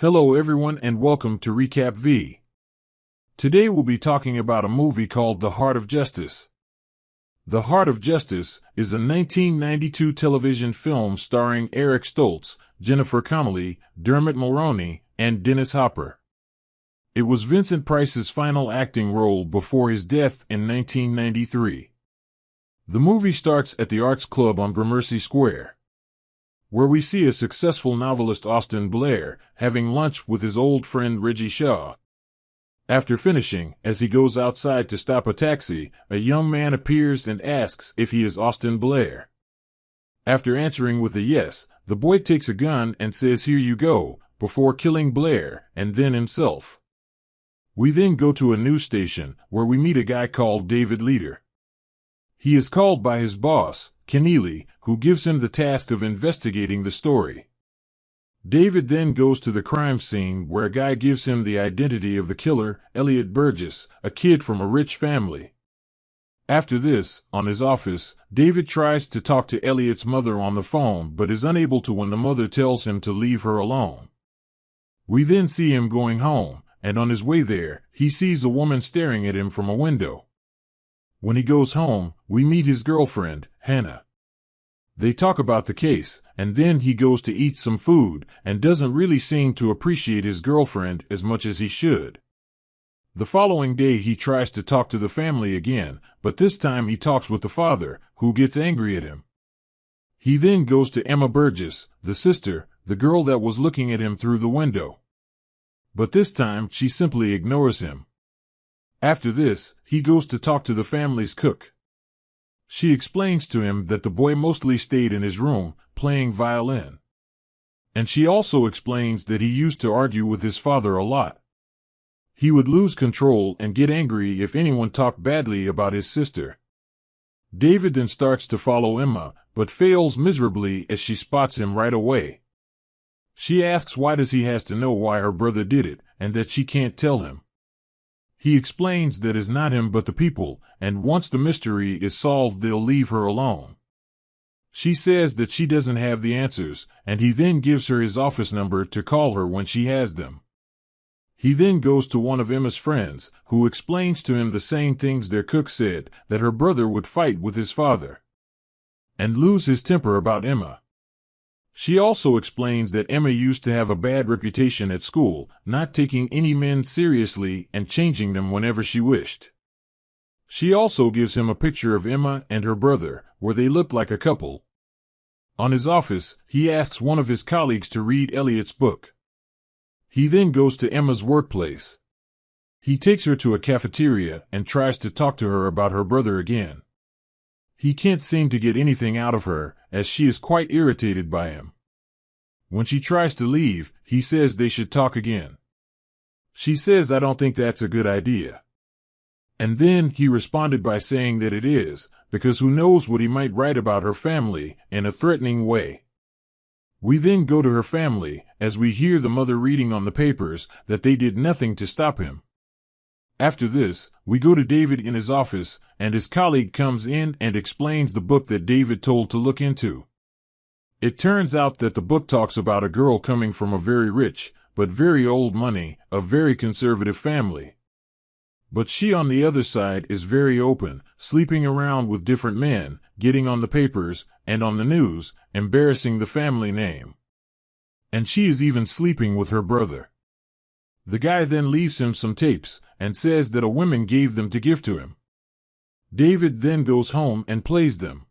Hello everyone and welcome to Recap V. Today we'll be talking about a movie called The Heart of Justice. The Heart of Justice is a 1992 television film starring Eric Stoltz, Jennifer Connelly, Dermot Mulroney, and Dennis Hopper. It was Vincent Price's final acting role before his death in 1993. The movie starts at the Arts Club on Gramercy Square, where we see a successful novelist, Austin Blair, having lunch with his old friend Reggie Shaw. After finishing, as he goes outside to stop a taxi, a young man appears and asks if he is Austin Blair. After answering with a yes, the boy takes a gun and says, "Here you go," before killing Blair and then himself. We then go to a news station where we meet a guy called David Leader. He is called by his boss, Keneally, who gives him the task of investigating the story. David then goes to the crime scene where a guy gives him the identity of the killer, Elliot Burgess, a kid from a rich family. After this, on his office, David tries to talk to Elliot's mother on the phone but is unable to when the mother tells him to leave her alone. We then see him going home, and on his way there, he sees a woman staring at him from a window. When he goes home, we meet his girlfriend, Hannah. They talk about the case, and then he goes to eat some food and doesn't really seem to appreciate his girlfriend as much as he should. The following day he tries to talk to the family again, but this time he talks with the father, who gets angry at him. He then goes to Emma Burgess, the sister, the girl that was looking at him through the window. But this time she simply ignores him. After this, he goes to talk to the family's cook. She explains to him that the boy mostly stayed in his room, playing violin. And she also explains that he used to argue with his father a lot. He would lose control and get angry if anyone talked badly about his sister. David then starts to follow Emma, but fails miserably as she spots him right away. She asks why does he has to know why her brother did it, and that she can't tell him. He explains that it's not him but the people, and once the mystery is solved they'll leave her alone. She says that she doesn't have the answers, and he then gives her his office number to call her when she has them. He then goes to one of Emma's friends, who explains to him the same things their cook said, that her brother would fight with his father and lose his temper about Emma. She also explains that Emma used to have a bad reputation at school, not taking any men seriously and changing them whenever she wished. She also gives him a picture of Emma and her brother, where they looked like a couple. On his office, he asks one of his colleagues to read Elliot's book. He then goes to Emma's workplace. He takes her to a cafeteria and tries to talk to her about her brother again. He can't seem to get anything out of her, as she is quite irritated by him. When she tries to leave, he says they should talk again. She says, "I don't think that's a good idea." And then he responded by saying that it is, because who knows what he might write about her family in a threatening way. We then go to her family, as we hear the mother reading on the papers that they did nothing to stop him. After this, we go to David in his office, and his colleague comes in and explains the book that David told to look into. It turns out that the book talks about a girl coming from a very rich, but very old money, a very conservative family. But she on the other side is very open, sleeping around with different men, getting on the papers, and on the news, embarrassing the family name. And she is even sleeping with her brother. The guy then leaves him some tapes, and says that a woman gave them to give to him. David then goes home and plays them.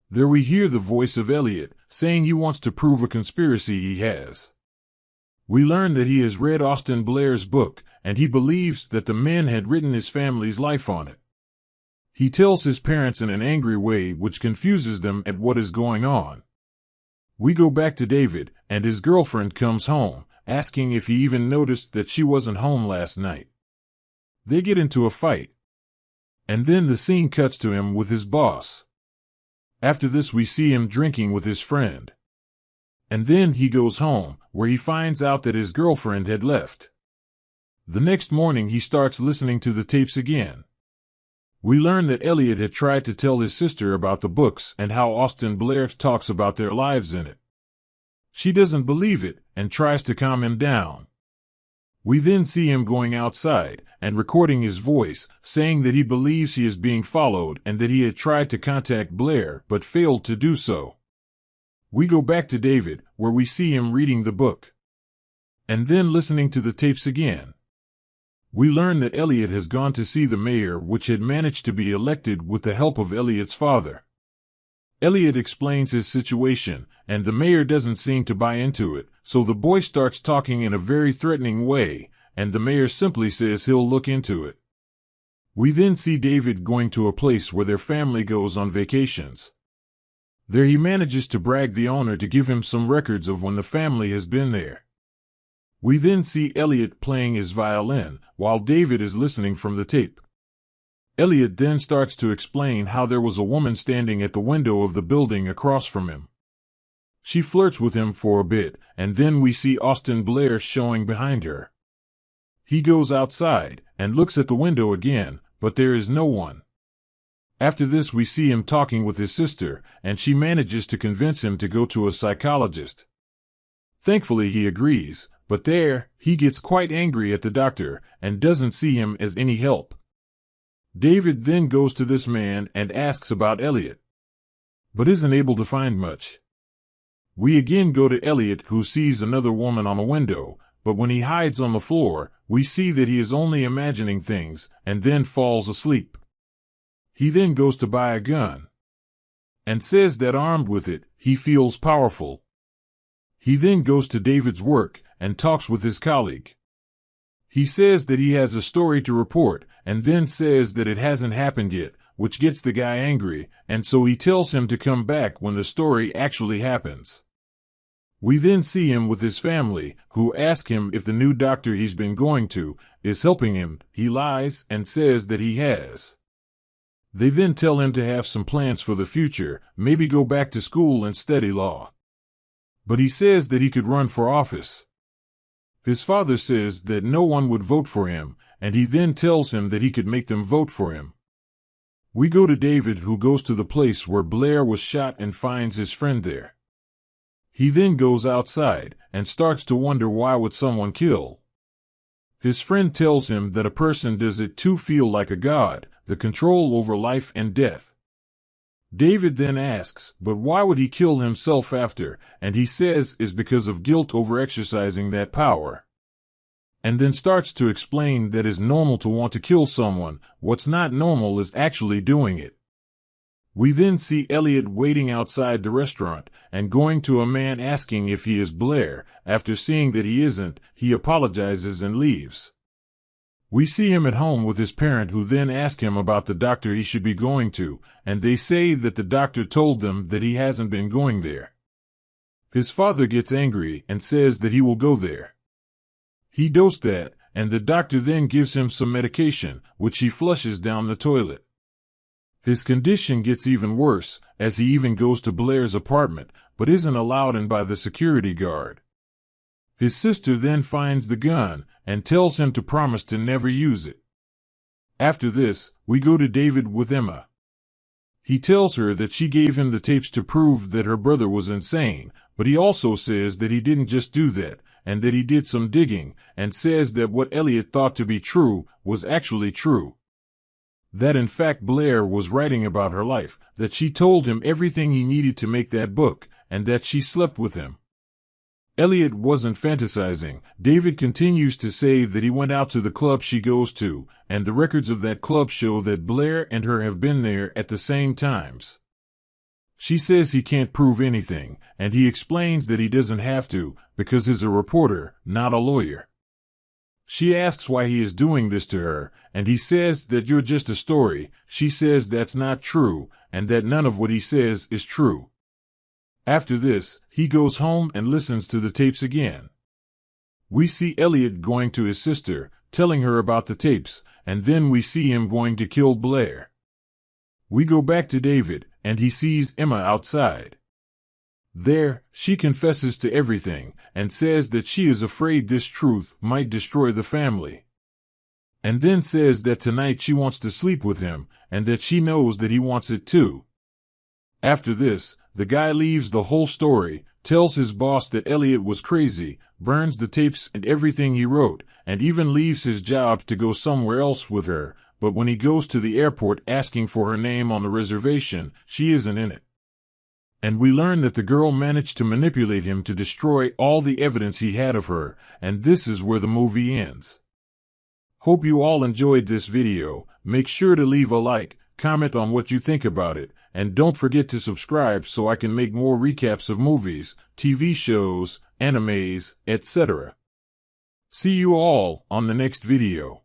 There we hear the voice of Elliot, saying he wants to prove a conspiracy he has. We learn that he has read Austin Blair's book, and he believes that the men had written his family's life on it. He tells his parents in an angry way which confuses them at what is going on. We go back to David, and his girlfriend comes home, asking if he even noticed that she wasn't home last night. They get into a fight. And then the scene cuts to him with his boss. After this we see him drinking with his friend. And then he goes home, where he finds out that his girlfriend had left. The next morning he starts listening to the tapes again. We learn that Elliot had tried to tell his sister about the books and how Austin Blair talks about their lives in it. She doesn't believe it and tries to calm him down. We then see him going outside and recording his voice, saying that he believes he is being followed and that he had tried to contact Blair but failed to do so. We go back to David, where we see him reading the book and then listening to the tapes again. We learn that Elliot has gone to see the mayor, which had managed to be elected with the help of Elliot's father. Elliot explains his situation, and the mayor doesn't seem to buy into it, so the boy starts talking in a very threatening way, and the mayor simply says he'll look into it. We then see David going to a place where their family goes on vacations. There he manages to brag the owner to give him some records of when the family has been there. We then see Elliot playing his violin, while David is listening from the tape. Elliot then starts to explain how there was a woman standing at the window of the building across from him. She flirts with him for a bit, and then we see Austin Blair showing behind her. He goes outside and looks at the window again, but there is no one. After this, we see him talking with his sister, and she manages to convince him to go to a psychologist. Thankfully, he agrees, but there, he gets quite angry at the doctor and doesn't see him as any help. David then goes to this man and asks about Elliot, but isn't able to find much. We again go to Elliot, who sees another woman on a window, but when he hides on the floor, we see that he is only imagining things and then falls asleep. He then goes to buy a gun and says that armed with it, he feels powerful. He then goes to David's work and talks with his colleague. He says that he has a story to report and then says that it hasn't happened yet, which gets the guy angry, and so he tells him to come back when the story actually happens. We then see him with his family, who ask him if the new doctor he's been going to is helping him. He lies and says that he has. They then tell him to have some plans for the future, maybe go back to school and study law. But he says that he could run for office. His father says that no one would vote for him, and he then tells him that he could make them vote for him. We go to David, who goes to the place where Blair was shot and finds his friend there. He then goes outside and starts to wonder, why would someone kill? His friend tells him that a person does it to feel like a god, the control over life and death. David then asks, but why would he kill himself after? And he says is because of guilt over exercising that power. And then starts to explain that it's normal to want to kill someone. What's not normal is actually doing it. We then see Elliot waiting outside the restaurant and going to a man asking if he is Blair. After seeing that he isn't, he apologizes and leaves. We see him at home with his parent, who then ask him about the doctor he should be going to, and they say that the doctor told them that he hasn't been going there. His father gets angry and says that he will go there. He does that, and the doctor then gives him some medication, which he flushes down the toilet. His condition gets even worse, as he even goes to Blair's apartment, but isn't allowed in by the security guard. His sister then finds the gun and tells him to promise to never use it. After this, we go to David with Emma. He tells her that she gave him the tapes to prove that her brother was insane, but he also says that he didn't just do that, and that he did some digging, and says that what Elliot thought to be true was actually true. That in fact Blair was writing about her life, that she told him everything he needed to make that book, and that she slept with him. Elliot wasn't fantasizing. David continues to say that he went out to the club she goes to, and the records of that club show that Blair and her have been there at the same times. She says he can't prove anything, and he explains that he doesn't have to, because he's a reporter, not a lawyer. She asks why he is doing this to her, and he says that you're just a story. She says that's not true, and that none of what he says is true. After this, he goes home and listens to the tapes again. We see Elliot going to his sister, telling her about the tapes, and then we see him going to kill Blair. We go back to David, and he sees Emma outside. There, she confesses to everything, and says that she is afraid this truth might destroy the family. And then says that tonight she wants to sleep with him, and that she knows that he wants it too. After this, the guy leaves the whole story, tells his boss that Elliot was crazy, burns the tapes and everything he wrote, and even leaves his job to go somewhere else with her. But when he goes to the airport asking for her name on the reservation, she isn't in it. And we learn that the girl managed to manipulate him to destroy all the evidence he had of her, and this is where the movie ends. Hope you all enjoyed this video. Make sure to leave a like, comment on what you think about it, and don't forget to subscribe so I can make more recaps of movies, TV shows, animes, etc. See you all on the next video.